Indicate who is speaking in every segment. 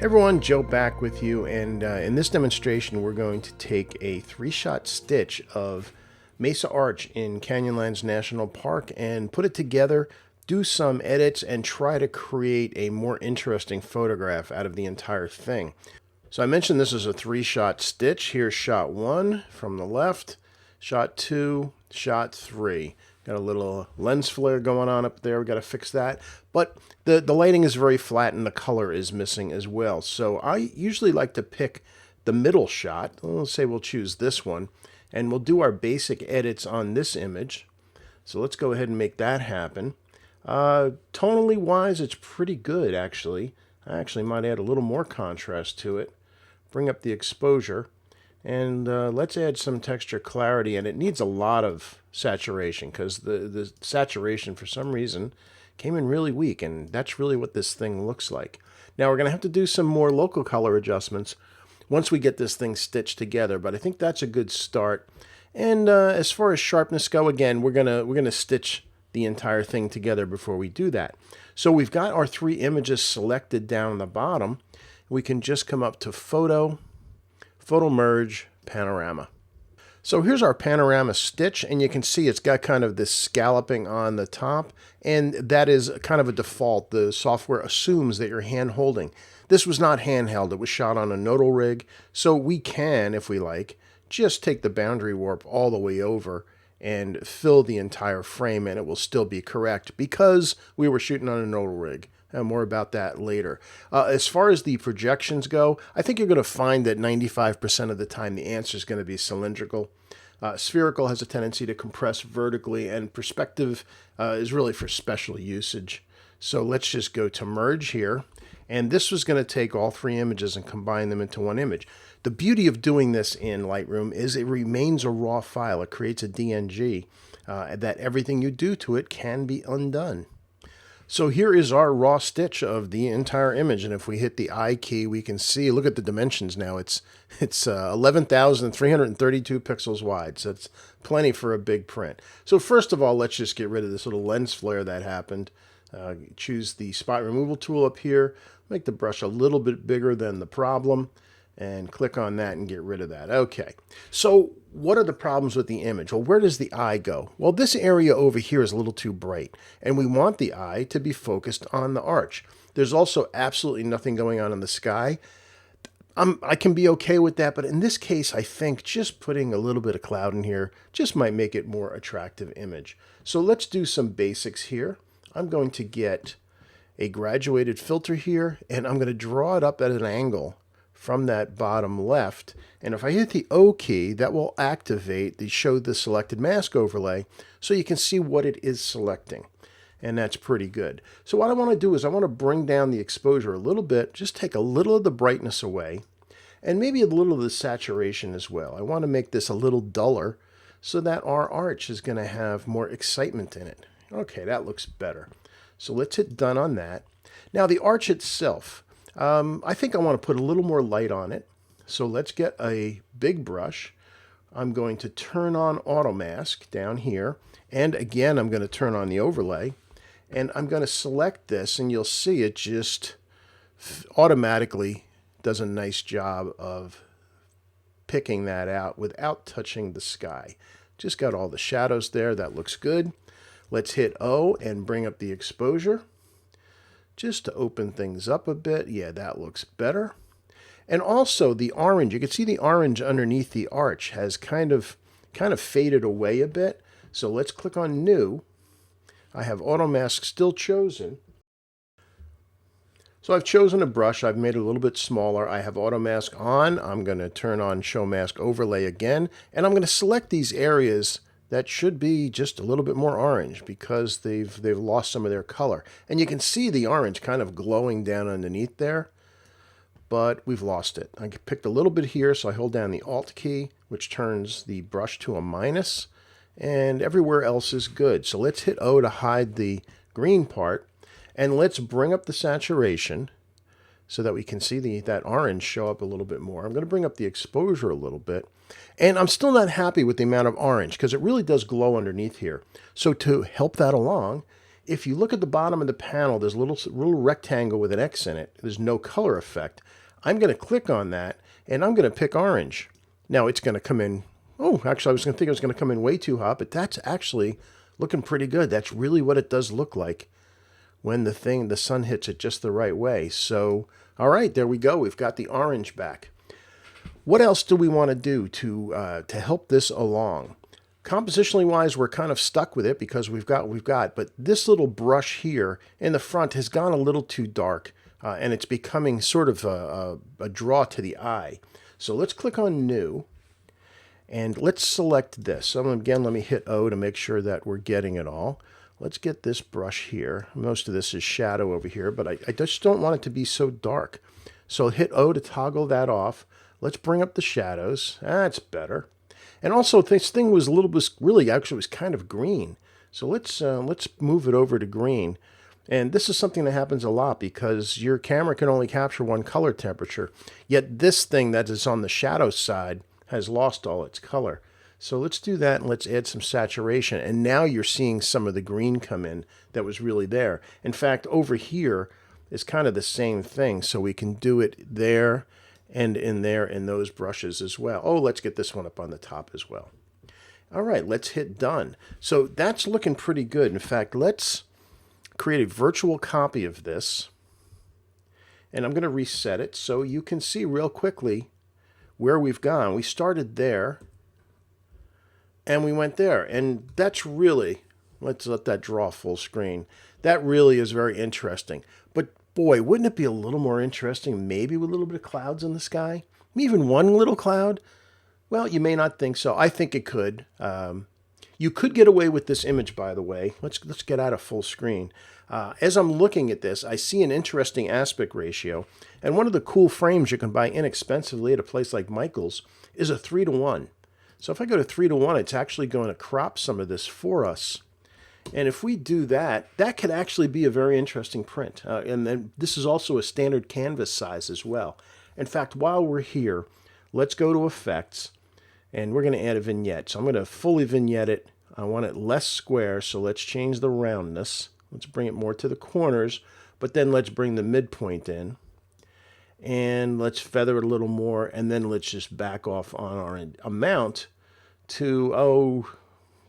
Speaker 1: Everyone, Joe back with you, and in this demonstration we're going to take a 3-shot stitch of Mesa Arch in Canyonlands National Park and put it together, do some edits, and try to create a more interesting photograph out of the entire thing. So I mentioned this is a 3-shot stitch. Here's shot 1 from the left, shot 2, shot 3. Got a little lens flare going on up there. We got to fix that. But the lighting is very flat and the color is missing as well. So I usually like to pick the middle shot. Let's say we'll choose this one. And we'll do our basic edits on this image. So let's go ahead and make that happen. Tonally wise, it's pretty good actually. I actually might add a little more contrast to it. Bring up the exposure. And let's add some texture clarity, and it needs a lot of saturation because the saturation for some reason came in really weak, and that's really what this thing looks like. Now we're going to have to do some more local color adjustments once we get this thing stitched together, but I think that's a good start. And as far as sharpness go, again, we're gonna stitch the entire thing together before we do that. So we've got our 3 images selected down the bottom. We can just come up to Photo Merge, Panorama. So here's our panorama stitch, and you can see it's got kind of this scalloping on the top, and that is kind of a default. The software assumes that you're hand holding. This was not handheld, it was shot on a nodal rig, so we can, if we like, just take the boundary warp all the way over and fill the entire frame, and it will still be correct because we were shooting on a nodal rig. And more about that later. As far as the projections go, I think you're going to find that 95% of the time the answer is going to be cylindrical. Spherical has a tendency to compress vertically, and perspective is really for special usage. So let's just go to merge here. And this was going to take all 3 images and combine them into one image. The beauty of doing this in Lightroom is it remains a raw file. It creates a DNG that everything you do to it can be undone. So here is our raw stitch of the entire image, and if we hit the I key, we can see, look at the dimensions now, it's 11,332 pixels wide, so it's plenty for a big print. So first of all, let's just get rid of this little lens flare that happened. Choose the spot removal tool up here, make the brush a little bit bigger than the problem, and click on that and get rid of that. Okay, so what are the problems with the image? Well, where does the eye go? Well, this area over here is a little too bright, and we want the eye to be focused on the arch. There's also absolutely nothing going on in the sky. I can be okay with that, but in this case, I think just putting a little bit of cloud in here just might make it more attractive image. So let's do some basics here. I'm going to get a graduated filter here, and I'm going to draw it up at an angle from that bottom left, and if I hit the O key, that will activate the show the selected mask overlay so you can see what it is selecting, and that's pretty good. So what I want to do is I want to bring down the exposure a little bit, just take a little of the brightness away, and maybe a little of the saturation as well. I want to make this a little duller so that our arch is going to have more excitement in it. Okay, that looks better. So let's hit done on that. Now the arch itself, I think I want to put a little more light on it. So let's get a big brush. I'm going to turn on auto mask down here. And again, I'm going to turn on the overlay. And I'm going to select this, and you'll see it just automatically does a nice job of picking that out without touching the sky. Just got all the shadows there. That looks good. Let's hit O and bring up the exposure, just to open things up a bit. Yeah, that looks better. And also the orange, you can see the orange underneath the arch has kind of faded away a bit. So let's click on New. I have Auto Mask still chosen. So I've chosen a brush. I've made it a little bit smaller. I have Auto Mask on. I'm going to turn on Show Mask Overlay again. And I'm going to select these areas that should be just a little bit more orange because they've lost some of their color. And you can see the orange kind of glowing down underneath there, but we've lost it. I picked a little bit here, so I hold down the Alt key, which turns the brush to a minus, and everywhere else is good. So let's hit O to hide the green part, and let's bring up the saturation so that we can see that orange show up a little bit more. I'm going to bring up the exposure a little bit. And I'm still not happy with the amount of orange because it really does glow underneath here. So to help that along, If you look at the bottom of the panel, there's a little rectangle with an X in it. There's no color effect. I'm going to click on that, and I'm going to pick orange. Now it's going to come in. Oh, actually, I was going to think it was going to come in way too hot, but that's actually looking pretty good. That's really what it does look like when the sun hits it just the right way. So, all right, there we go. We've got the orange back. What else do we want to do to help this along? Compositionally wise, we're kind of stuck with it because we've got, but this little brush here in the front has gone a little too dark, and it's becoming sort of a draw to the eye. So let's click on New, and let's select this. So again, let me hit O to make sure that we're getting it all. Let's get this brush here. Most of this is shadow over here, but I just don't want it to be so dark. So hit O to toggle that off. Let's bring up the shadows. That's better. And also, this thing was actually kind of green. So let's move it over to green. And this is something that happens a lot because your camera can only capture one color temperature. Yet this thing that is on the shadow side has lost all its color. So let's do that, and let's add some saturation. And now you're seeing some of the green come in that was really there. In fact, over here is kind of the same thing. So we can do it there and in there in those brushes as well. Oh, let's get this one up on the top as well. All right, let's hit done. So that's looking pretty good. In fact, let's create a virtual copy of this. And I'm going to reset it so you can see real quickly where we've gone. We started there, and we went there. And that's really, let's let that draw full screen. That really is very interesting. But boy, wouldn't it be a little more interesting maybe with a little bit of clouds in the sky? Even one little cloud? Well, you may not think so. I think it could. You could get away with this image, by the way. Let's get out of full screen. As I'm looking at this, I see an interesting aspect ratio. And one of the cool frames you can buy inexpensively at a place like Michael's is a 3:1. So if I go to 3:1, it's actually going to crop some of this for us. And if we do that, that could actually be a very interesting print. And then this is also a standard canvas size as well. In fact, while we're here, let's go to Effects, and we're going to add a vignette. So I'm going to fully vignette it. I want it less square, so let's change the roundness. Let's bring it more to the corners, but then let's bring the midpoint in. And let's feather it a little more, and then let's just back off on our amount to,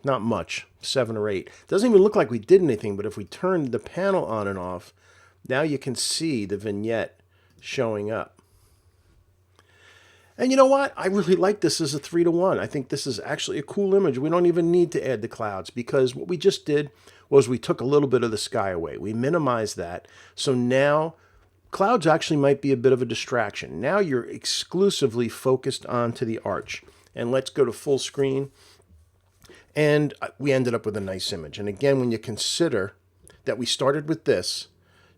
Speaker 1: not much, 7 or 8. Doesn't even look like we did anything, but if we turn the panel on and off, now you can see the vignette showing up. And you know what? I really like this as a 3:1. I think this is actually a cool image. We don't even need to add the clouds because what we just did was we took a little bit of the sky away. We minimized that. So now clouds actually might be a bit of a distraction. Now you're exclusively focused onto the arch. And let's go to full screen. And we ended up with a nice image. And again, when you consider that we started with this,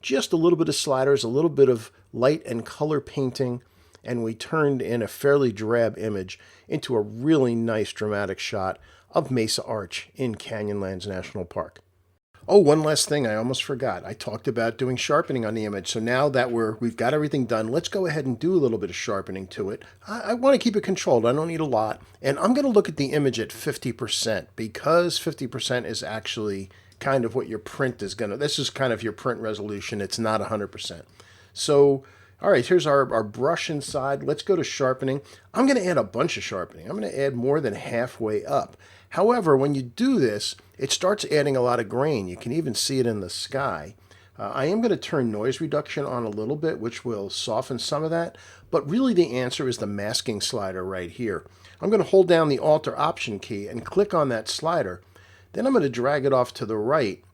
Speaker 1: just a little bit of sliders, a little bit of light and color painting, and we turned in a fairly drab image into a really nice dramatic shot of Mesa Arch in Canyonlands National Park. Oh, one last thing I almost forgot. I talked about doing sharpening on the image. So now that we've got everything done, let's go ahead and do a little bit of sharpening to it. I want to keep it controlled. I don't need a lot. And I'm going to look at the image at 50% because 50% is actually kind of what your print is going to, this is kind of your print resolution. It's not 100%. So, all right, here's our brush inside. Let's go to sharpening. I'm going to add a bunch of sharpening. I'm going to add more than halfway up. However, when you do this, it starts adding a lot of grain. You can even see it in the sky. I am going to turn noise reduction on a little bit, which will soften some of that. But really the answer is the masking slider right here. I'm going to hold down the Alt or Option key and click on that slider. Then I'm going to drag it off to the right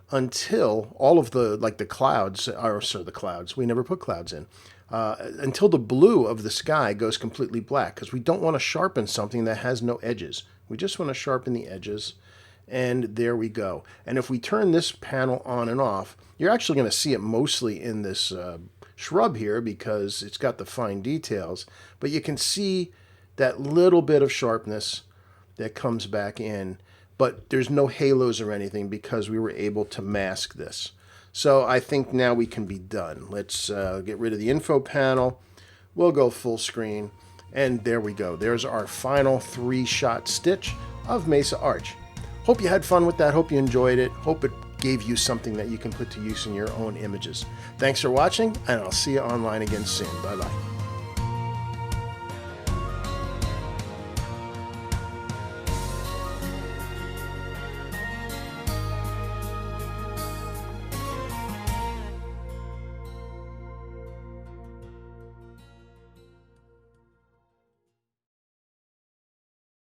Speaker 1: until all of the clouds, we never put clouds in, until the blue of the sky goes completely black, because we don't want to sharpen something that has no edges. We just want to sharpen the edges, and there we go. And if we turn this panel on and off, you're actually going to see it mostly in this shrub here because it's got the fine details, but you can see that little bit of sharpness that comes back in. But there's no halos or anything because we were able to mask this. So I think now we can be done. Let's get rid of the info panel. We'll go full screen. And there we go. There's our final 3-shot stitch of Mesa Arch. Hope you had fun with that. Hope you enjoyed it. Hope it gave you something that you can put to use in your own images. Thanks for watching, and I'll see you online again soon. Bye-bye.